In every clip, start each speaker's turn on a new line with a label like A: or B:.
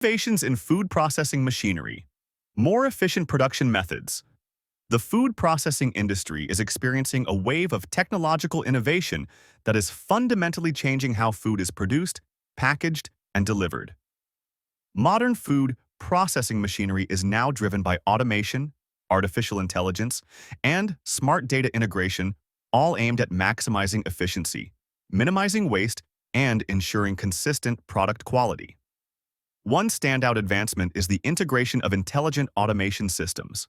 A: Innovations in food processing machinery. More efficient production methods. The food processing industry is experiencing a wave of technological innovation that is fundamentally changing how food is produced, packaged, and delivered. Modern food processing machinery is now driven by automation, artificial intelligence, and smart data integration, all aimed at maximizing efficiency, minimizing waste, and ensuring consistent product quality. One standout advancement is the integration of intelligent automation systems.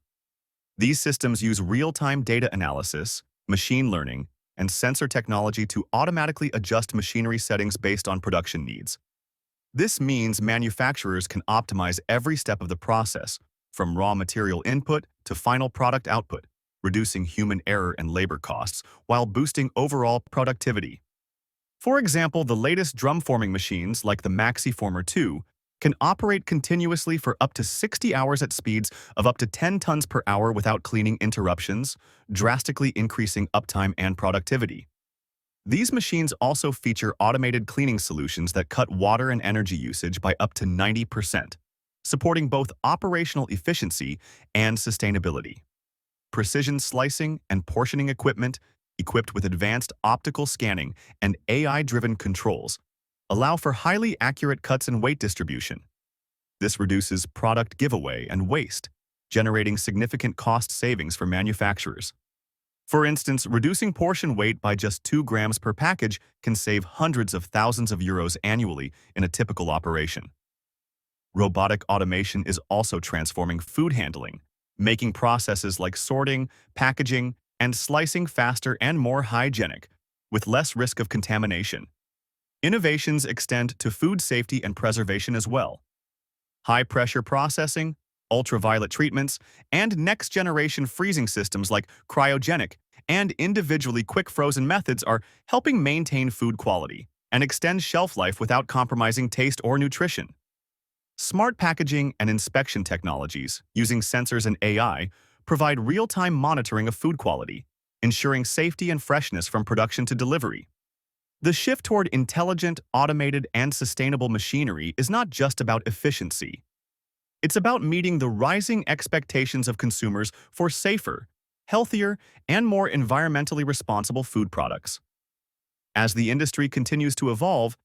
A: These systems use real-time data analysis, machine learning, and sensor technology to automatically adjust machinery settings based on production needs. This means manufacturers can optimize every step of the process, from raw material input to final product output, reducing human error and labor costs while boosting overall productivity. For example, the latest drum-forming machines, like the MaxiFormer 2, can operate continuously for up to 60 hours at speeds of up to 10 tons per hour without cleaning interruptions, drastically increasing uptime and productivity. These machines also feature automated cleaning solutions that cut water and energy usage by up to 90%, supporting both operational efficiency and sustainability. Precision slicing and portioning equipment, equipped with advanced optical scanning and AI-driven controls, allow for highly accurate cuts and weight distribution. This reduces product giveaway and waste, generating significant cost savings for manufacturers. For instance, reducing portion weight by just 2 grams per package can save hundreds of thousands of euros annually in a typical operation. Robotic automation is also transforming food handling, making processes like sorting, packaging, and slicing faster and more hygienic, with less risk of contamination. Innovations extend to food safety and preservation as well. High-pressure processing, ultraviolet treatments, and next-generation freezing systems like cryogenic and individually quick-frozen methods are helping maintain food quality and extend shelf life without compromising taste or nutrition. Smart packaging and inspection technologies, using sensors and AI, provide real-time monitoring of food quality, ensuring safety and freshness from production to delivery. The shift toward intelligent, automated, and sustainable machinery is not just about efficiency. It's about meeting the rising expectations of consumers for safer, healthier, and more environmentally responsible food products. As the industry continues to evolve,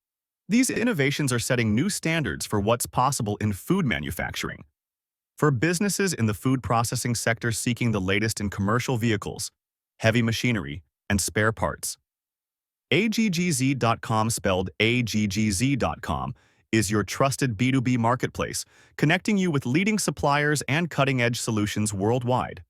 A: these innovations are setting new standards for what's possible in food manufacturing. For businesses in the food processing sector seeking the latest in commercial vehicles, heavy machinery, and spare parts, Aggz.com, spelled Aggz.com, is your trusted B2B marketplace, connecting you with leading suppliers and cutting-edge solutions worldwide.